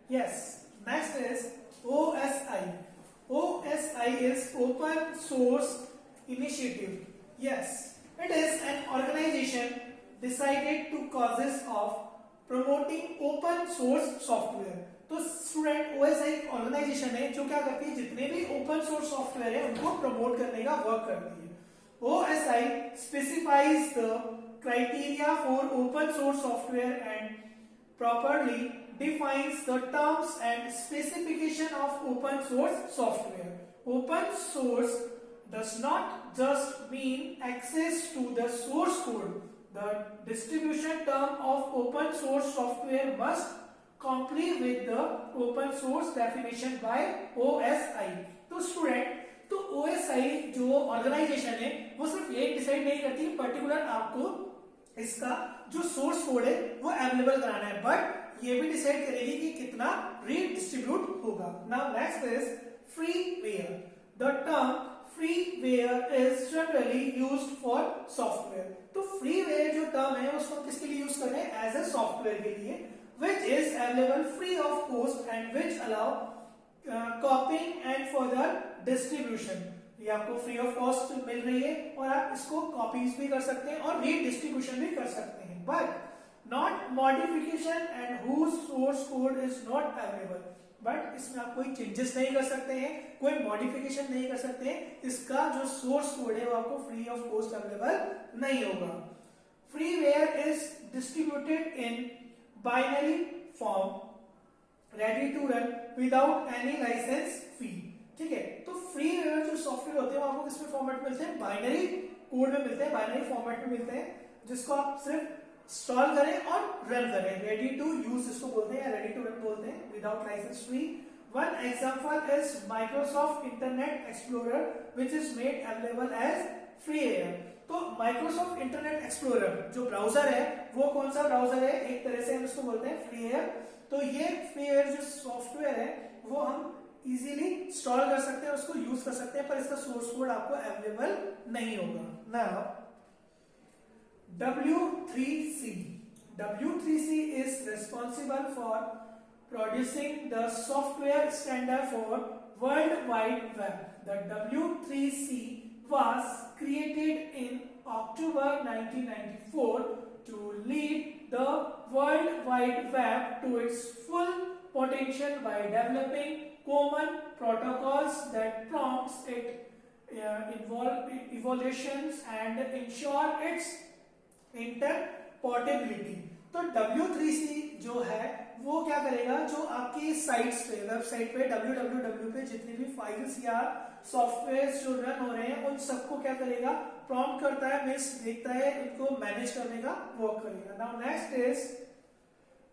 Yes. Next is OSI. OSI is Open Source Initiative. Yes, it is an organization decided to causes of promoting open source software. तो student OSI एक organisation है जो क्या करती है, जितने भी ओपन सोर्स सॉफ्टवेयर है उनको प्रमोट करने का वर्क करती है। OSI specifies the criteria for open source software and properly defines the terms and specification of open source software. Open source does not just mean access to the source code. The distribution term of open source software must comply with the open source definition by OSI. तो student, तो OSI जो organisation है वो सिर्फ ये decide नहीं करती particular आपको इसका जो सोर्स कोड है वो अवेलेबल कराना है, बट ये भी डिसाइड करेगी कि कितना रीडिस्ट्रीब्यूट होगा। Now next is freeware. The term freeware is generally used for software. तो फ्रीवेयर जो टर्म है उसको किसके लिए यूज कर रहे हैं? एज ए सॉफ्टवेयर के लिए, which is available free of cost and which allow copying and further distribution। ये आपको फ्री ऑफ कॉस्ट मिल रही है और आप इसको कॉपीज भी कर सकते हैं और रीडिस्ट्रीब्यूशन भी कर सकते हैं, but not modification and whose source code is not available. But इसमें आप कोई चेंजेस नहीं कर सकते हैं, कोई मॉडिफिकेशन नहीं कर सकते हैं, इसका जो सोर्स कोड है वो आपको फ्री ऑफ कॉस्ट अवेलेबल नहीं होगा। Freeware is distributed in binary form ready to run without any licence fee. ठीक है, तो फ्रीवेयर जो सॉफ्टवेयर होते हैं वो आपको किसमें फॉर्मेट मिलते हैं? बाइनरी कोड में मिलते हैं, बाइनरी फॉर्मेट में मिलते हैं, जिसको आप सिर्फ इंस्टॉल करें और रन करें। रेडी टू यूज इसको बोलते हैं या रेडी टू रन बोलते हैं, without license free. One example is Microsoft Internet Explorer which is made available as freeware. तो माइक्रोसॉफ्ट इंटरनेट एक्सप्लोरर जो ब्राउजर है वो कौन सा ब्राउजर है? एक तरह से हम इसको बोलते हैं फ्रीवेयर। तो ये फ्रीवेयर जो सॉफ्टवेयर है वो हम इजीली इंस्टॉल कर सकते हैं, उसको यूज कर सकते हैं, पर इसका सोर्स कोड आपको अवेलेबल नहीं होगा। Now W3C। W3C is responsible for producing the software standard for World Wide Web. The W3C was created in October 1994 to lead the World Wide Web to its full potential by developing common protocols that prompts evaluations and ensure its interoperability। तो W3C जो है वो क्या करेगा, जो आपकी sites पे, website पे www पे जितनी भी फाइल्स या सॉफ्टवेयर जो रन हो रहे हैं उन सबको क्या करेगा? प्रॉम्प्ट करता है, मींस देखता है, उनको मैनेज करने का वर्क करेगा। Now next is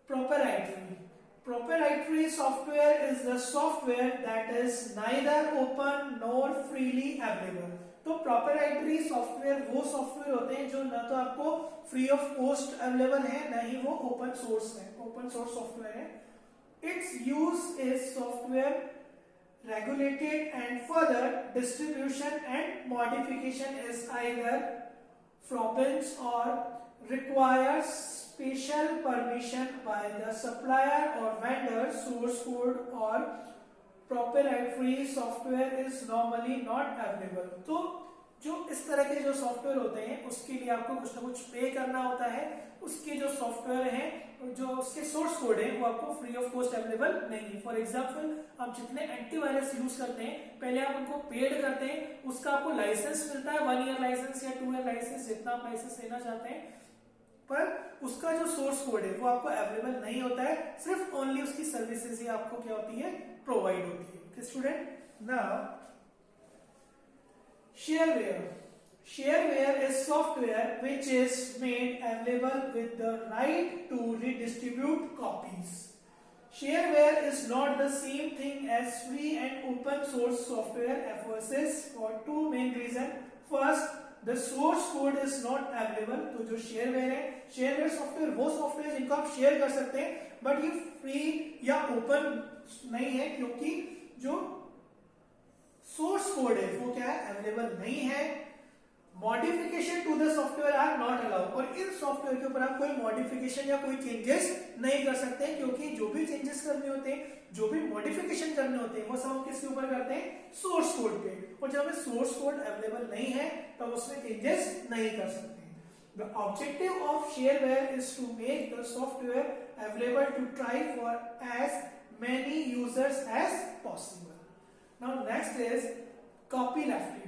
proprietary. Proprietary software is the software that is neither open nor freely available। तो proprietary software वो सॉफ्टवेयर होते हैं जो ना तो आपको फ्री ऑफ कॉस्ट अवेलेबल है, ना ही वो ओपन सोर्स है, ओपन सोर्स सॉफ्टवेयर है। Its use is software regulated and further distribution and modification is either forbids or requires special permission by the supplier or vendor। Source code or proprietary software is normally not available। तो जो इस तरह के जो software होते हैं उसके लिए आपको कुछ ना कुछ पे करना होता है, उसके जो सॉफ्टवेयर हैं जो उसके सोर्स कोड है वो आपको फ्री ऑफ कॉस्ट अवेलेबल नहीं है। फॉर एग्जांपल आप जितने एंटीवायरस यूज करते हैं पहले आप उनको पेड करते हैं, उसका आपको लाइसेंस मिलता है, 1 ईयर लाइसेंस या 2 ईयर लाइसेंस, जितना आप लाइसेंस लेना चाहते हैं, पर उसका जो सोर्स कोड है वो आपको अवेलेबल नहीं होता है, सिर्फ ओनली उसकी सर्विसेज ही आपको क्या होती है? प्रोवाइड होती है। Student, now shareware। Shareware is software which is made available with the right to redistribute copies। Shareware is not the same thing as free and open source software FOSS for two main reasons। First, the source code is not available। तो जो shareware है, shareware software वो software जिनको आप share कर सकते हैं, but ये फ्री या ओपन नहीं है क्योंकि जो सोर्स कोड है वो क्या है? अवेलेबल नहीं है। Modification to the software are not allowed. और इन सॉफ्टवेयर के ऊपर आप कोई मॉडिफिकेशन या कोई चेंजेस नहीं कर सकते क्योंकि जो भी चेंजेस करनी होते हैं, जो भी मॉडिफिकेशन करने होते हैं वो सब हम किसके ऊपर करते हैं, सोर्स कोड पे। और जब हमें सोर्स कोड अवेलेबल नहीं है तब उसमें चेंजेस नहीं कर सकते। The objective of shareware is to make the software available to try for as many users as possible. Now next is copyleft.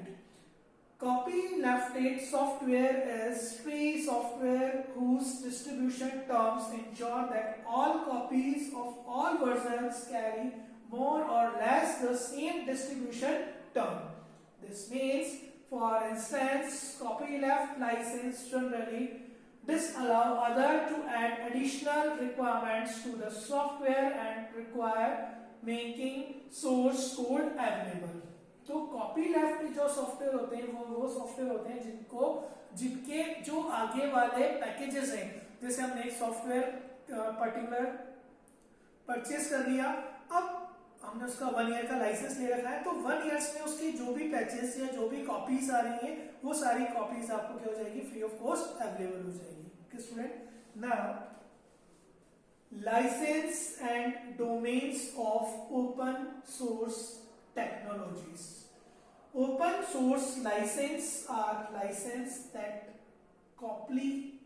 Copyleft software is free software whose distribution terms ensure that all copies of all versions carry more or less the same distribution term. This means, for instance, copyleft license generally disallow other to add additional requirements to the software and require making source code available. तो copyleft जो software होते हैं वो software होते हैं जिनके जो आगे वाले पैकेजेस हैं, जैसे हमने एक सॉफ्टवेयर पर्टिकुलर परचेस कर लिया, अब हमने उसका 1 ईयर का लाइसेंस ले रखा है, तो 1 ईयर्स में उसकी जो भी पैचेस या जो भी कॉपीज आ रही हैं वो सारी कॉपीज आपको क्या हो जाएगी, फ्री ऑफ कॉस्ट अवेलेबल हो जाएगी। Okay student, now license and domains of open source technologies. Open source license are license that complete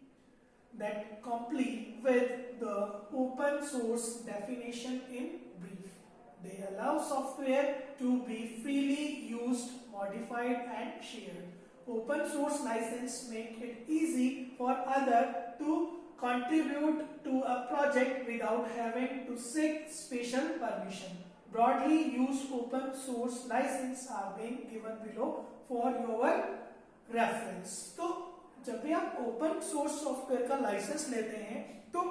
with the open source definition in brief. They allow software to be freely used, modified and shared. Open source license make it easy for other to contribute to a project without having to seek special permission. Broadly used open source license are being given below for your reference. तो जब भी आप open source software का licence लेते हैं तो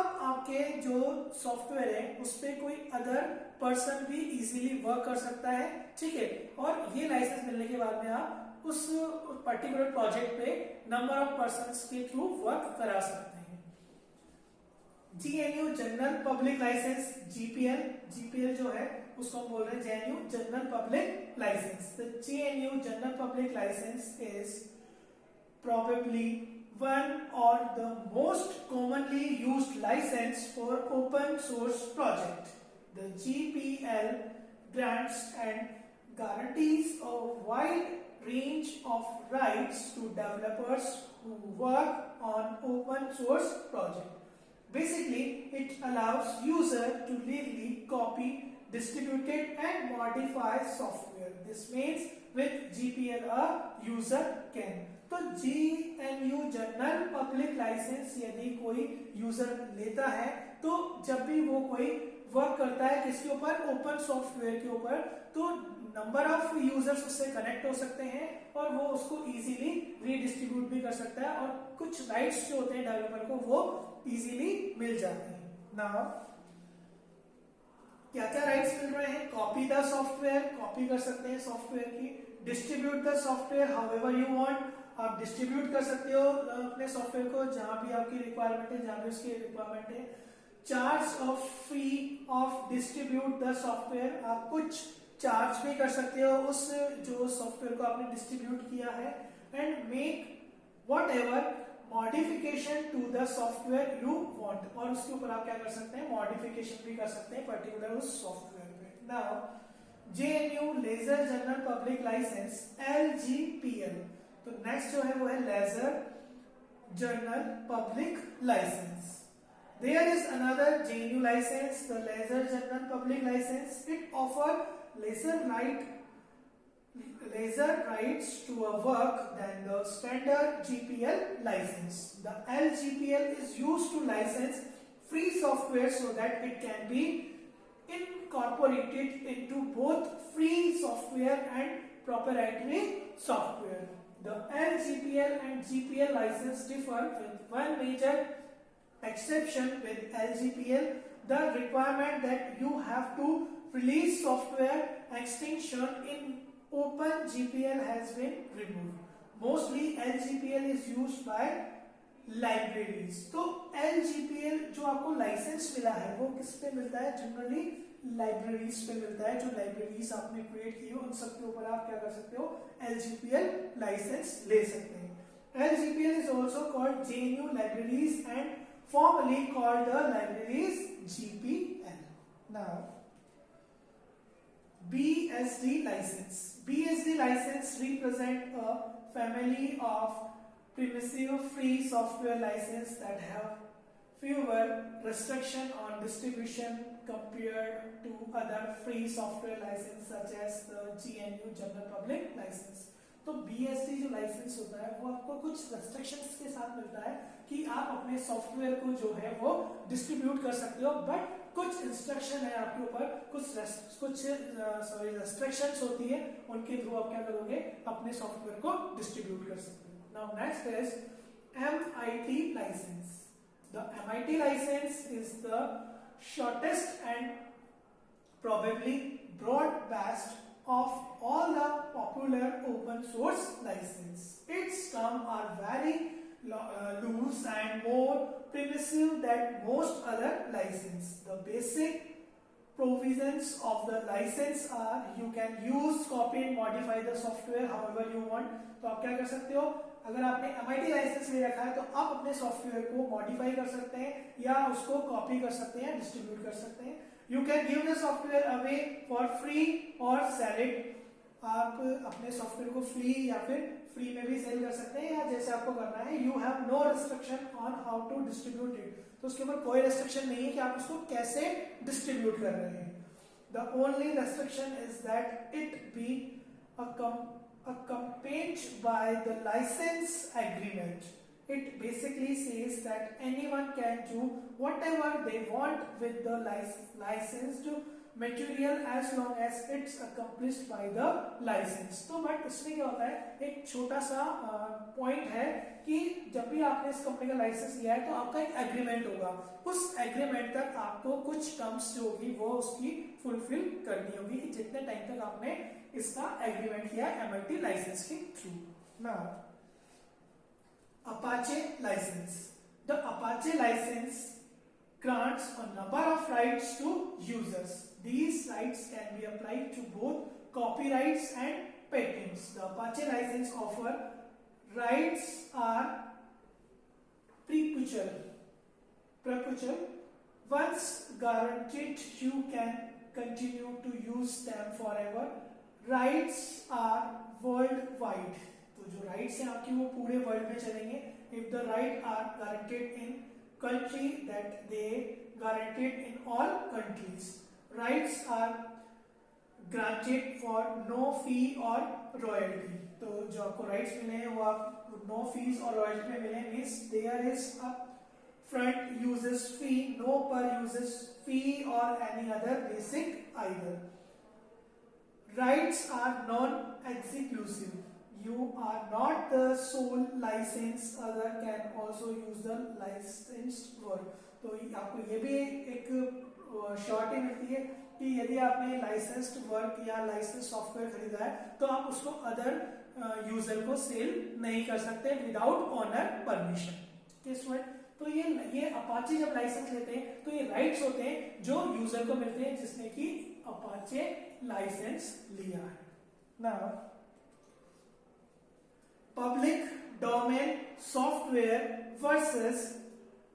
अब आपके जो सॉफ्टवेयर है उस पर कोई अदर पर्सन भी इजीली वर्क कर सकता है, ठीक है, और ये लाइसेंस मिलने के बाद में आप उस पर्टिकुलर प्रोजेक्ट पे नंबर ऑफ पर्संस के थ्रू वर्क करा सकते हैं। GNU general public license, GPL जो है उसको हम बोल रहे हैं GNU general public license. The GNU general public license is probably one or the most commonly used license for open source project. The GPL grants and guarantees a wide range of rights to developers who work on open source project. Basically, it allows user to legally copy, distribute and modify software. This means with GPL a user can. तो GNU general public licence यदि कोई user लेता है तो जब भी वो कोई वर्क करता है किसके ऊपर, ओपन सॉफ्टवेयर के ऊपर, तो नंबर ऑफ यूजर्स उससे कनेक्ट हो सकते हैं और वो उसको इजीली रीडिस्ट्रीब्यूट भी कर सकता है और कुछ राइट्स जो होते हैं डेवलपर को वो इजीली मिल जाते हैं। नाउ क्या क्या राइट्स मिल रहे हैं, कॉपी द सॉफ्टवेयर, कॉपी कर सकते हैं सॉफ्टवेयर की, distribute the software however you want, आप डिस्ट्रीब्यूट कर सकते हो अपने सॉफ्टवेयर को जहां भी आपकी रिक्वायरमेंट है, जहां भी उसकी रिक्वायरमेंट है, charge of fee of distribute the software, आप कुछ चार्ज भी कर सकते हो उस जो सॉफ्टवेयर को आपने डिस्ट्रीब्यूट किया है, and make whatever modification to the software you want, और उसके ऊपर आप क्या कर सकते हैं, मॉडिफिकेशन भी कर सकते हैं पर्टिकुलर उस सॉफ्टवेयर पे। Now JNU lesser general public license LGPL, तो नेक्स्ट जो है वो है lesser general public license. There is another JNU license, the Laser General Public License. It offers lesser rights to a work than the standard GPL license. The LGPL is used to license free software so that it can be incorporated into both free software and proprietary software. The LGPL and GPL license differ with one major exception. With LGPL, the requirement that you have to release software extension in OpenGPL has been removed. Mostly LGPL is used by libraries. तो LGPL जो आपको licence मिला है वो किस पे मिलता है, जनरली लाइब्रेरीज पे मिलता है, जो लाइब्रेरीज आपने क्रिएट की हो उन सब के ऊपर आप क्या कर सकते हो, LGPL लाइसेंस ले सकते हैं। LGPL is also called JNU libraries and formerly called the libraries GPL. Now, BSD license. BSD license represent a family of primitive free software license that have fewer restriction on distribution compared to other free software license such as the GNU General Public License. तो BSD जो licence होता है वो आपको कुछ restrictions के साथ मिलता है कि आप अपने सॉफ्टवेयर को जो है वो डिस्ट्रीब्यूट कर सकते हो, बट कुछ इंस्ट्रक्शन है आपके ऊपर, कुछ रेस्ट्रिक्शंस होती है, उनके थ्रू आप क्या करोगे, अपने सॉफ्टवेयर को डिस्ट्रीब्यूट कर सकते हो. Now next is MIT license. The MIT license is the shortest and probably broad-based of all the popular open source license. Its terms are very loose and more permissive than most other license. The basic provisions of the license are you can use, copy and modify the software however you want. तो आप क्या कर सकते हो, अगर आपने MIT licence ले रखा है तो आप अपने सॉफ्टवेयर को मॉडिफाई कर सकते हैं या उसको कॉपी कर सकते हैं, डिस्ट्रीब्यूट कर सकते हैं. You can give the software away for free और सेल इट. आप अपने सॉफ्टवेयर को फ्री या फिर फ्री में भी सेल कर सकते हैं या जैसे आपको करना है. You have no restriction on how to distribute it. तो उसके ऊपर कोई रेस्ट्रिक्शन नहीं है कि आप उसको कैसे डिस्ट्रीब्यूट कर रहे हैं. The only restriction is that it be accompanied by the license agreement. It basically says that anyone can do whatever they want with the licensed material as long as it's accomplished by the license. तो but इसमें क्या होता है, एक छोटा सा point है कि जब भी आपने इस कंपनी का लाइसेंस लिया है तो आपका एक एग्रीमेंट होगा. उस एग्रीमेंट तक आपको कुछ टर्म्स जो होगी वो उसकी फुलफिल करनी होगी कि जितने टाइम तक आपने इसका एग्रीमेंट किया MIT लाइसेंस के through. Now Apache license. The Apache license grants a number of rights to users. These rights can be applied to both copyrights and patents. The Apache license offer rights are perpetual. Once guaranteed, you can continue to use them forever. Rights are worldwide. तो जो rights हैं आपकी वो पूरे world में चलेंगे. If the right are guaranteed in country that they guaranteed in all countries. Rights are granted for no fee और royalty. तो जो आपको राइट्स मिले हैं वो आप नो फीस और रॉयल्टी में मिले. Means there is a front users fee, no per users fee और any other basic either. Rights are non-exclusive. You are not the sole license. Other can also use the licensed work. तो आपको ये भी एक shorty मिलती है कि यदि आपने लाइसेंस्ड वर्क या लाइसेंस सॉफ्टवेयर खरीदा है तो आप उसको अदर यूजर को सेल नहीं कर सकते विदाउट ऑनर परमिशन. तो ये अपाचे जब लाइसेंस लेते हैं तो ये राइट्स होते हैं जो यूजर को मिलते हैं जिसने कि अपाचे लाइसेंस लिया है. Now public domain software versus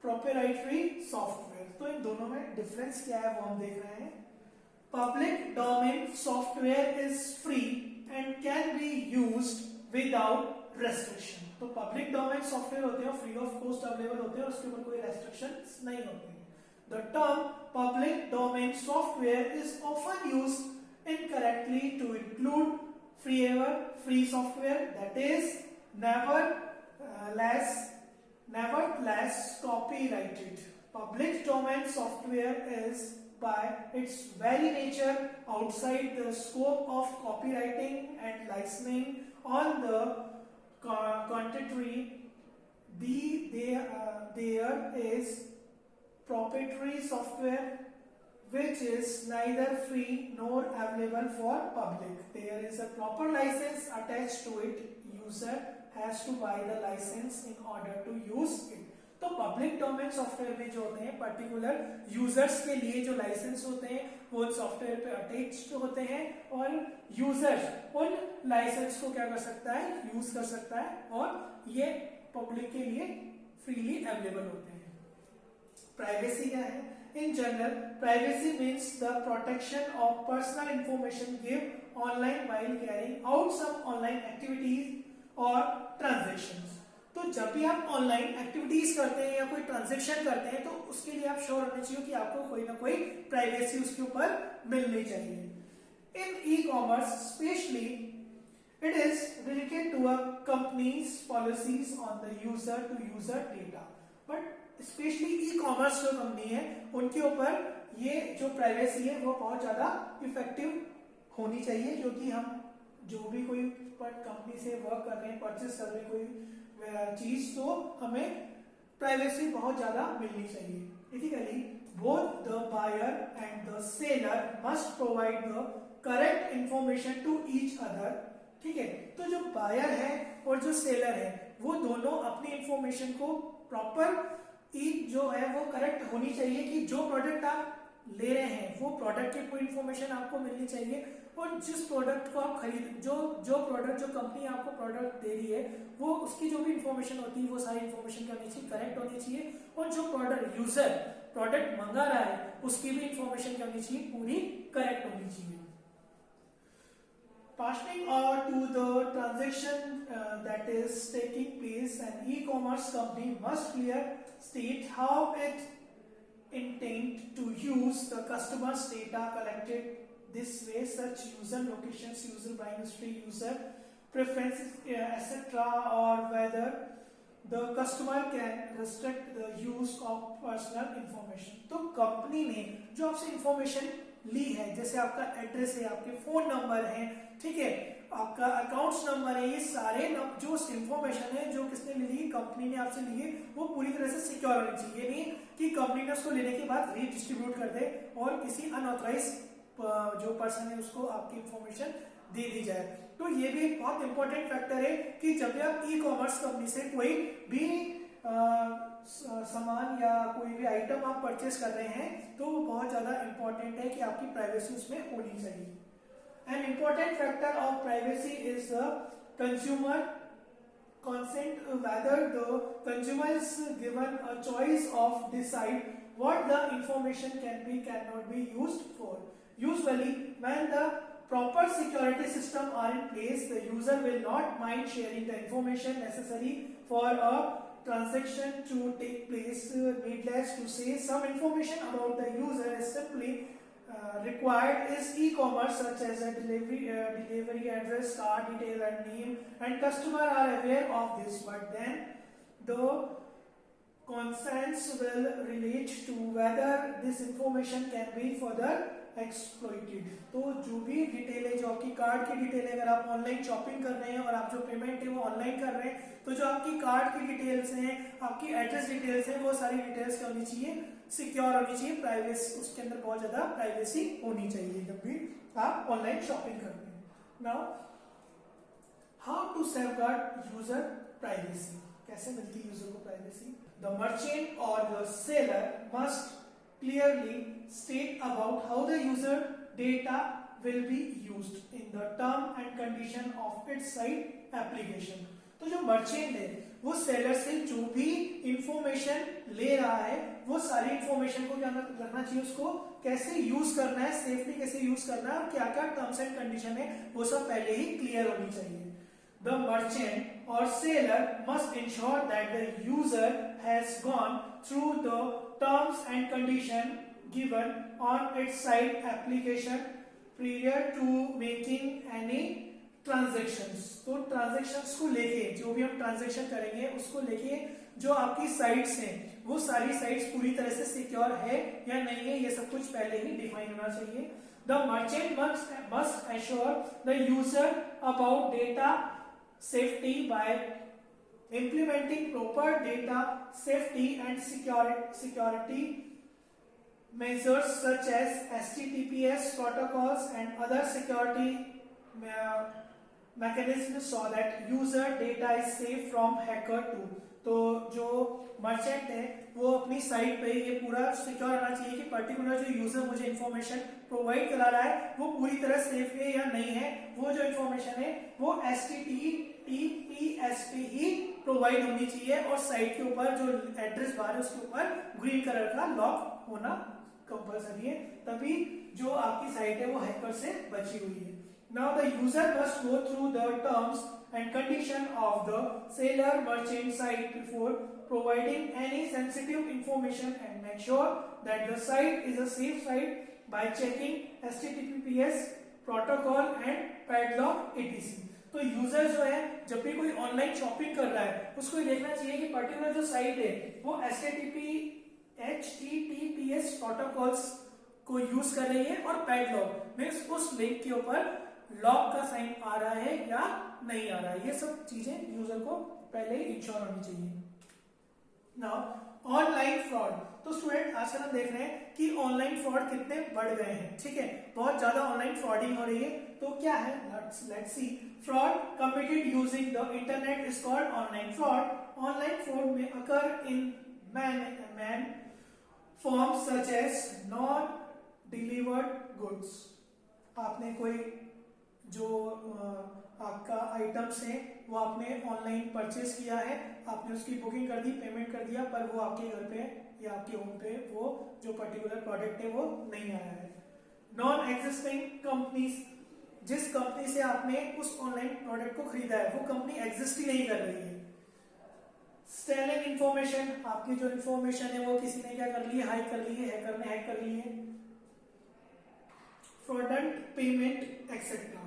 proprietary software. तो इन दोनों में डिफरेंस क्या है वो हम देख रहे हैं. Public domain software is free and can be used without restriction. तो पब्लिक डोमेन सॉफ्टवेयर होते हैं फ्री ऑफ कॉस्ट अवेलेबल होते हैं, उसके ऊपर कोई रेस्ट्रिक्शंस नहीं होते हैं. The term public domain software is often used incorrectly to include free software that is nevertheless copyrighted. Public domain software is by its very nature outside the scope of copywriting and licensing. On the contrary, there is proprietary software which is neither free nor available for public. There is a proper license attached to it. User has to buy the license in order to use it. तो public domain software में जो होते हैं particular users के लिए जो licence होते हैं वो सॉफ्टवेयर पे अटैच्ड होते हैं और यूजर उन लाइसेंस को क्या कर सकता है, यूज कर सकता है और ये पब्लिक के लिए फ्रीली अवेलेबल होते हैं. प्राइवेसी क्या है? In general, privacy means the protection of personal information given online while carrying out some online activities or transactions. तो जब भी आप ऑनलाइन एक्टिविटीज करते हैं या कोई ट्रांजेक्शन करते हैं तो उसके लिए आप श्योर होने चाहिए कि आपको कोई ना कोई प्राइवेसी उसके ऊपर मिलनी चाहिए. In e commerce specially it is related to a company's policies on the user to user data, but especially e-commerce जो कंपनी है उनके ऊपर ये जो प्राइवेसी है वो बहुत ज्यादा इफेक्टिव होनी चाहिए, क्योंकि हम जो भी कोई कंपनी से वर्क कर रहे हैं, परचेस कर रहे हैं कोई चीज, तो हमें प्राइवेसी बहुत ज्यादा मिलनी चाहिए. Ethically both the buyer and the seller must provide the correct information to each other. ठीक है, तो जो बायर है और जो सेलर है वो दोनों अपनी इंफॉर्मेशन को प्रॉपर जो है वो करेक्ट होनी चाहिए कि जो प्रोडक्ट आप ले रहे हैं वो प्रोडक्ट की पूरी इंफॉर्मेशन आपको मिलनी चाहिए, और जिस प्रोडक्ट को आप खरीद जो प्रोडक्ट जो कंपनी आपको प्रोडक्ट दे रही है वो उसकी जो भी इंफॉर्मेशन होती है वो सारी इंफॉर्मेशन क्या होनी चाहिए, करेक्ट होनी चाहिए, और जो प्रोडक्ट यूजर प्रोडक्ट मंगा रहा है उसकी भी इंफॉर्मेशन क्या होनी चाहिए, पूरी करेक्ट होनी चाहिए. Passing to the transaction that is taking place, an e-commerce company must clear state how it intend to use the customer's data collected this way, such user locations, user buying history, user preferences, etc., or whether the customer can restrict the use of personal information. तो company ने जो आपसे information ली है, जैसे आपका address है, आपके phone number है, ठीक है, आपका अकाउंट्स नंबर है, ये सारे जो इंफॉर्मेशन है जो किसने ली, कंपनी ने आपसे ली है, वो पूरी तरह से सिक्योर होनी चाहिए. नहीं कि कंपनी ने उसको लेने के बाद रीडिस्ट्रीब्यूट कर दे और किसी अनऑथराइज जो पर्सन है उसको आपकी इंफॉर्मेशन दे दी जाए. तो ये भी एक बहुत इंपॉर्टेंट फैक्टर है कि जब भी आप ई कॉमर्स कंपनी से कोई भी सामान या कोई भी आइटम आप परचेस कर रहे हैं तो वो बहुत ज्यादा इंपॉर्टेंट है कि आपकी प्राइवेसी उसमें होनी चाहिए. An important factor of privacy is the consumer consent, whether the consumer is given a choice of decide what the information cannot be used for. Usually, when the proper security system are in place, the user will not mind sharing the information necessary for a transaction to take place. Needless to say, some information about the user is simply required is e-commerce, such as a delivery address, card detail and name, and customer are aware of this, but then the consents will relate to whether this information can be further exploited. तो जो भी detail है, जो आपकी card की detail है, अगर आप ऑनलाइन शॉपिंग कर रहे हैं और आप जो पेमेंट है वो ऑनलाइन कर रहे हैं, तो जो आपकी कार्ड की डिटेल्स हैं, आपकी एड्रेस डिटेल्स हैं, वो सारी डिटेल्स क्या होनी चाहिए, सिक्योर होनी चाहिए, प्राइवेसी उसके अंदर बहुत ज्यादा प्राइवेसी होनी चाहिए जब भी आप ऑनलाइन शॉपिंग करते हैं. Now how to safeguard user privacy, कैसे मिलती है यूजर को प्राइवेसी? द मर्चेंट और the seller must clearly state about how the user data will be used in the term and condition of its site application. तो जो merchant है वो seller से जो भी इंफॉर्मेशन ले रहा है वो सारी इंफॉर्मेशन को क्या रखना चाहिए, उसको कैसे यूज करना है, सेफली कैसे यूज करना है, और क्या क्या टर्म्स एंड कंडीशन है वो सब पहले ही क्लियर होनी चाहिए. The merchant or seller must ensure that the user has gone through the terms and condition given on its site application prior to making any transactions. तो transactions को लेके जो भी हम ट्रांजेक्शन करेंगे उसको लेके जो आपकी साइट्स हैं वो सारी साइट्स पूरी तरह से सिक्योर है या नहीं है, ये सब कुछ पहले ही डिफाइन होना चाहिए. The merchant must assure the user about data safety by implementing proper data safety and security measures such as HTTPS protocols and other security mechanisms so that user data is safe from hacker too. तो जो merchant है वो अपनी site पे ये पूरा secure होना चाहिए कि पर्टिकुलर जो यूजर मुझे इंफॉर्मेशन प्रोवाइड करा रहा है वो पूरी तरह सेफ है या नहीं है, वो जो इंफॉर्मेशन है वो HTTPS पे ही प्रोवाइड होनी चाहिए और साइट के ऊपर जो एड्रेस बार है उसके ऊपर ग्रीन कलर का लॉक होना कंपलसरी है, तभी जो आपकी साइट है वो हैकर से बची हुई है। Now the user must go through the terms and condition of the seller merchant site before providing any sensitive information and make sure that the site is a safe site by checking HTTPS protocol and padlock etc. तो user जो है जब भी कोई online shopping कर रहा है उसको ये देखना चाहिए कि पर्टिकुलर जो साइट है वो HTTPS प्रोटोकॉल्स को यूज कर रही है और पैडलॉक मींस उस लिंक के ऊपर लॉक का साइन आ रहा है या नहीं आ रहा है। ये सब चीजें यूजर को पहले ही इंश्योर होनी चाहिए। नाउ ऑनलाइन फ्रॉड, तो स्टूडेंट आजकल हम देख रहे हैं कि ऑनलाइन फ्रॉड कितने बढ़ गए हैं, ठीक है, बहुत ज्यादा ऑनलाइन फ्रॉडिंग हो रही है। तो क्या है, let's see. Fraud committed using the internet is called online fraud. Online fraud में occur in main forms such as not delivered goods. आपने कोई जो आपका आइटम्स है वो आपने ऑनलाइन परचेज किया है, आपने उसकी बुकिंग कर दी, पेमेंट कर दिया, पर वो आपके घर पे या आपके होम पे वो जो पर्टिकुलर प्रोडक्ट है वो नहीं आया है। नॉन एग्जिस्टिंग कंपनीज, जिस कंपनी से आपने उस ऑनलाइन प्रोडक्ट को खरीदा है वो कंपनी एग्जिस्ट ही नहीं कर रही है। स्टेलिंग इंफॉर्मेशन, आपकी जो इंफॉर्मेशन है वो किसी ने क्या कर ली है, हाइक कर ली है, हैकर ने हैक कर ली है। फ्रॉडलेंट पेमेंट एक्सेट्रा,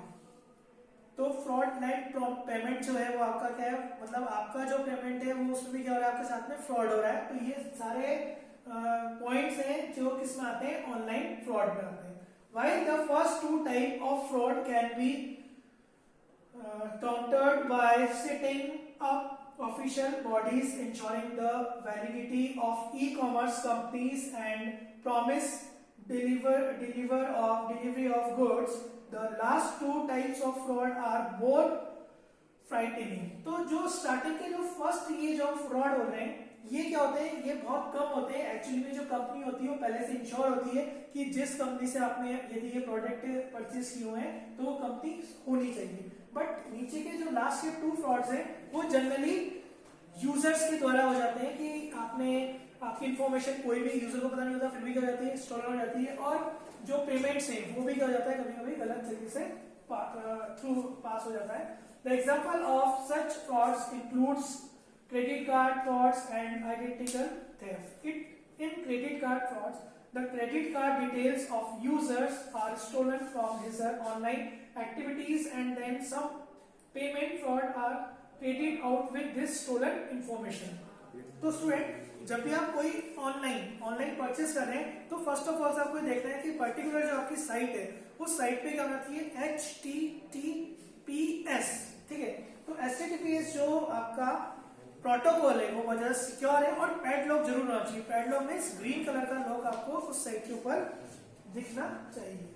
तो फ्रॉडलेंट पेमेंट जो है वो आपका क्या है, मतलब आपका जो पेमेंट है वो उसमें भी क्या हो रहा है, आपके साथ में फ्रॉड हो रहा है। तो ये सारे पॉइंट्स हैं जो किस में आते हैं, ऑनलाइन फ्रॉड में आते हैं। While the first two type of fraud can be countered by setting up official bodies ensuring the validity of e-commerce companies and promise delivery of goods, the last two types of fraud are more frightening. तो जो starting के जो first ये जो fraud हो रहे हैं ये क्या होते हैं, ये बहुत कम होते हैं। एक्चुअली में जो कंपनी होती है वो पहले से इंश्योर होती है कि जिस कंपनी से आपने यदि ये प्रोडक्ट परचेज किए हुए हैं तो वो कंपनी होनी चाहिए। बट नीचे के जो लास्ट के टू फ्रॉड्स हैं वो जनरली यूजर्स के द्वारा हो जाते हैं कि आपने आपकी इंफॉर्मेशन कोई भी यूजर को पता नहीं होता, फिर भी क्या हो जाती है, स्टोर हो जाती है, और जो पेमेंट्स हैं वो भी क्या हो जाता है, कभी कभी गलत तरीके से थ्रू पास हो जाता है। The example of such frauds includes credit card frauds and identical theft. In credit card frauds, the credit card details of users are stolen from his online activities and then some payment fraud are traded out with this stolen information. तो student जब भी आप कोई online purchase कर रहे हैं तो first of all आपको देखना है कि पर्टिकुलर जो आपकी साइट है उस साइट पे क्या होना चाहिए, HTTPS, ठीक है। तो HTTPS जो आपका प्रोटोकॉल है वो बहुत ज्यादा सिक्योर है, और पैडलॉक जरूर होना चाहिए। पैडलॉक में ग्रीन कलर का लॉक आपको उस साइट के ऊपर दिखना चाहिए।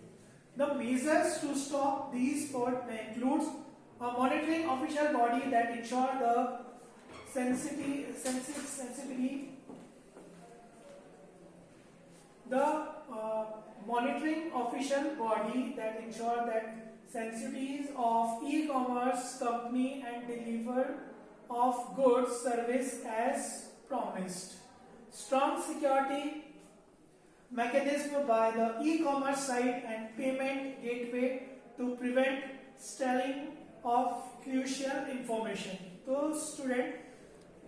The measures to stop these fraud includes a monitoring official body that ensure the sensitivity the monitoring official body that ensure that sensitivities of e-commerce company and deliver of goods service as promised. Strong security mechanism by the e-commerce site and payment gateway to prevent stealing of crucial information. तो student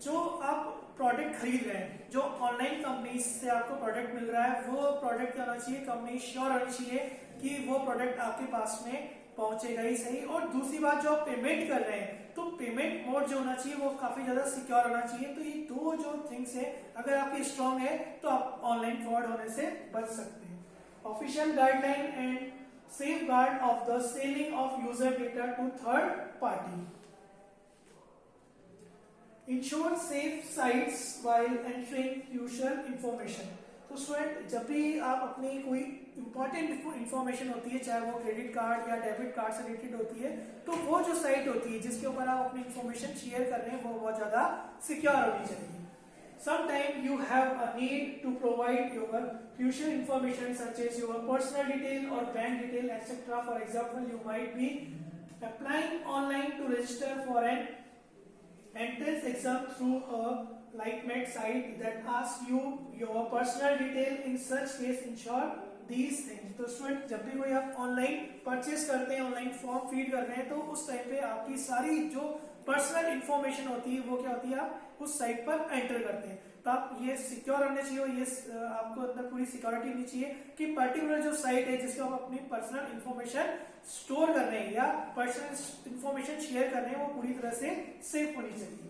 जो आप product खरीद रहे हैं, जो online company से आपको product मिल रहा है वो प्रोडक्ट क्या होना चाहिए, कंपनी श्योर होनी चाहिए कि वो प्रोडक्ट आपके पास में पहुंचेगा ही सही। और दूसरी बात, जो आप पेमेंट कर रहे हैं तो पेमेंट मोड जो होना चाहिए वो काफी ज्यादा सिक्योर होना चाहिए। तो ये दो जो थिंग्स है अगर आपकी स्ट्रांग है तो आप ऑनलाइन फ्रॉड होने से बच सकते हैं। Official guideline and safeguard of the selling of user data to third party. Ensure safe sites while entering crucial information. तो स्टूडेंट जब भी आप अपनी कोई इंपॉर्टेंट इंफॉर्मेशन होती है, चाहे वो क्रेडिट कार्ड या डेबिट कार्ड से रिलेटेड होती है, तो वो जो साइट होती है जिसके ऊपर आप अपनी इंफॉर्मेशन शेयर कर रहे हैं वो बहुत ज्यादा सिक्योर होनी चाहिए। Sometimes you have a need to provide your crucial information such as your personal detail or bank detail, etc. For example, you might be applying online to register for an entrance exam through a lightweight site that asks you your personal detail. In such case, ensure these things. तो student, जब भी कोई आप online purchase करते हैं, online form feed करते हैं, तो उस टाइम पे आपकी सारी जो पर्सनल इंफॉर्मेशन होती है वो क्या होती है, आप उस साइट पर एंटर करते हैं. तो आप ये सिक्योर होने चाहिए, ये आपको अंदर पूरी सिक्योरिटी होनी चाहिए कि पर्टिकुलर जो साइट है जिसको आप अपनी पर्सनल इंफॉर्मेशन स्टोर कर रहे हैं या पर्सनल इंफॉर्मेशन शेयर कर रहे हैं, वो पूरी तरह से सेफ होनी चाहिए.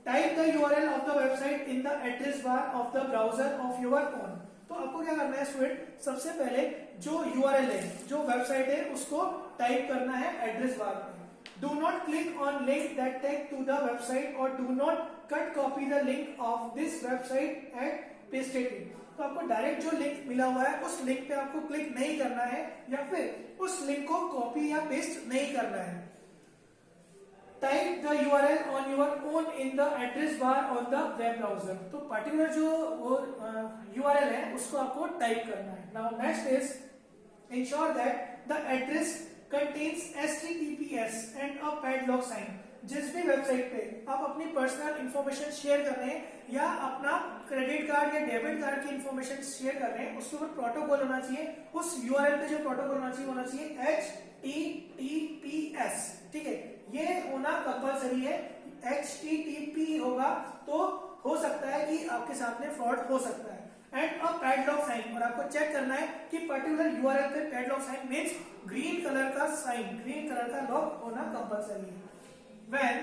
Type the URL of the website in the address bar of the browser of your own. तो आपको क्या करना है स्टूडेंट, सबसे पहले जो यूआरएल है, जो वेबसाइट है, उसको टाइप करना है एड्रेस बार में. Do not click on link that take to the website or do not cut copy the link of this website at pasted link. तो आपको डायरेक्ट जो लिंक मिला हुआ है उस लिंक पे आपको क्लिक नहीं करना है या फिर उस लिंक को कॉपी या पेस्ट नहीं करना है. Type the URL on your own in the address bar on the web browser. तो पर्टिकुलर जो वो यूआरएल है उसको आपको टाइप करना है. Now next is ensure that the address contains HTTPS and a padlock sign. जिस भी वेबसाइट पे आप अपनी पर्सनल इंफॉर्मेशन शेयर कर रहे हैं या अपना क्रेडिट कार्ड या डेबिट कार्ड की इंफॉर्मेशन शेयर कर रहे हैं, उसके ऊपर प्रोटोकॉल होना चाहिए. उस यूआरएल पे जो प्रोटोकॉल होना चाहिए HTTPS. ठीक है, ये होना कंपलसरी है. HTTP होगा तो हो सकता है कि आपके साथ में फ्रॉड हो सकता है. एंड अ पैडलॉक साइन, और आपको चेक करना है कि पर्टिकुलर यूआरएल पे padlock sign means green colour का साइन, ग्रीन कलर का लॉक होना कंपलसरी है. When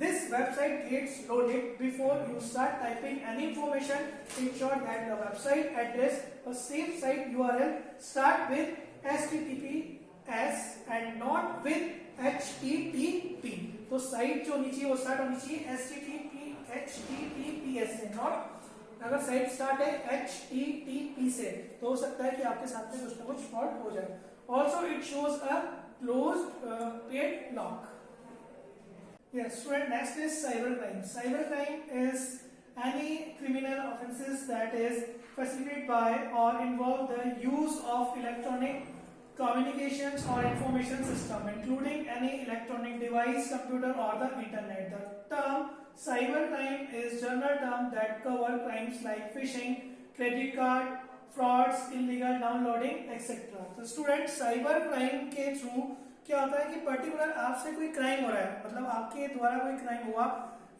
this website gets loaded, before you start typing any information, ensure that the website address or same site URL start with HTTPS and not with HTTP. तो site जो नीचे वो start होनी चाहिए HTTPS से, not अगर site start है HTTP से तो हो सकता है कि आपके साथ में कुछ ना कुछ फ्रॉड हो जाए. Also, it shows a closed padlock. Yes, student. Next is cybercrime. Cybercrime is any criminal offences that is facilitated by or involve the use of electronic communications or information system, including any electronic device, computer, or the internet. The term cybercrime is general term that cover crimes like phishing, credit card frauds, illegal downloading, etc. तो student, cyber crime के through क्या होता है कि particular आपसे कोई crime हो रहा है, मतलब आपके द्वारा कोई क्राइम हुआ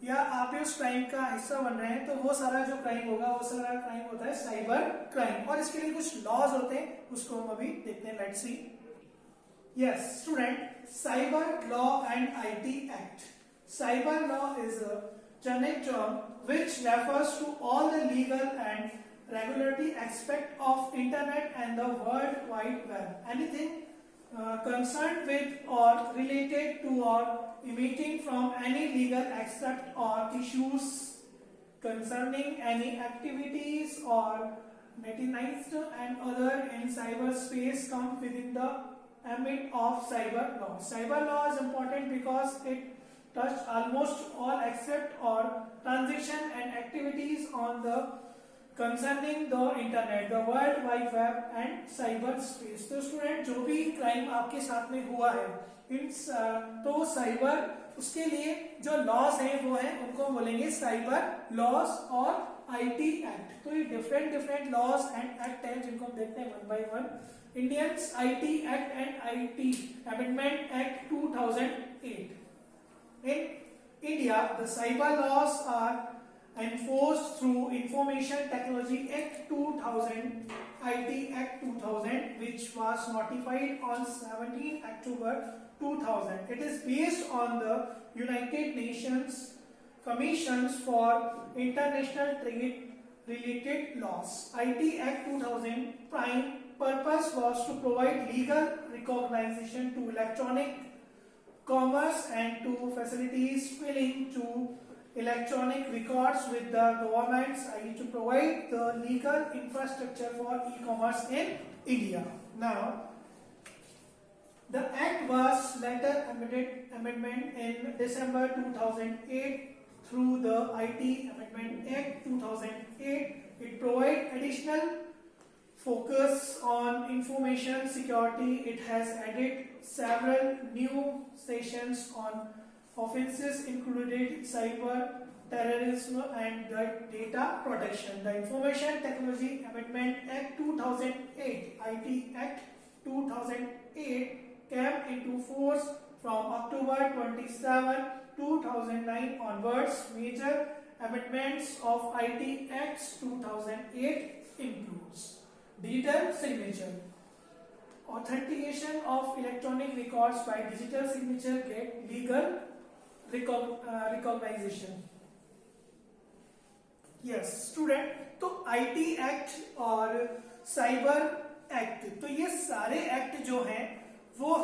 या आप उस क्राइम का हिस्सा बन रहे हैं, तो वो सारा जो क्राइम होगा वो सारा क्राइम होता है साइबर क्राइम. और इसके लिए कुछ लॉज होते हैं, उसको हम अभी देखते हैं. Let's see. Yes student, cyber law and IT act. Cyber law is a generic term which refers to all the legal and regulatory aspect of internet and the world wide web. Anything concerned with or related to or emitting from any legal aspect or issues concerning any activities or methodized and other in cyberspace come within the ambit of cyber law. Cyber law is important because it touched almost all aspect or transaction and activities on the concerning the internet, the world wide web and cyber space. तो student, जो भी crime आपके साथ में हुआ है इन तो cyber, उसके लिए जो लॉज हैं वो हैं, उनको बोलेंगे साइबर लॉज और आईटी एक्ट. तो ये डिफरेंट लॉज एंड एक्ट हैं जिनको हम देखते हैं one by one. Indians IT act and IT amendment act 2008. In India, the cyber laws are enforced through Information Technology Act 2000, IT Act 2000, which was notified on 17 October 2000. It is based on the United Nations Commissions for International Trade related laws. IT Act 2000 prime purpose was to provide legal recognition to electronic commerce and to facilities filling to electronic records with the governments, i.e. to provide the legal infrastructure for e-commerce in India. Now, the act was later amendment in December 2008 through the IT Amendment Act 2008. It provides additional focus on information security. It has added several new sections on offences included cyber terrorism and the data protection. The Information Technology Amendment Act 2008, IT Act 2008, came into force from October 27, 2009 onwards. Major amendments of IT Acts 2008 includes digital signature. Authentication of electronic records by digital signature get legal recognition. Yes, student, तो IT act और cyber act, तो ये सारे act जो हैं वो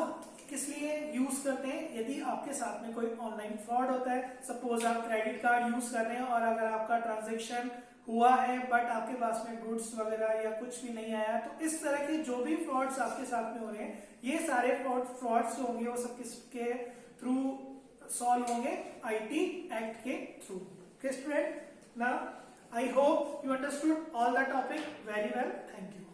किस लिए यूज करते हैं? यदि आपके साथ में कोई ऑनलाइन फ्रॉड होता है, सपोज आप क्रेडिट कार्ड यूज कर रहे हैं और अगर आपका ट्रांजैक्शन हुआ है बट आपके पास में गुड्स वगैरह या कुछ भी नहीं आया, तो इस तरह के जो भी फ्रॉड्स आपके साथ में हो रहे हैं, ये सारे फ्रॉड्स जो होंगे वो सब किसके थ्रू सॉल्व होंगे? आईटी एक्ट के through. Okay student, now I hope you understood all the topic very well. Thank you.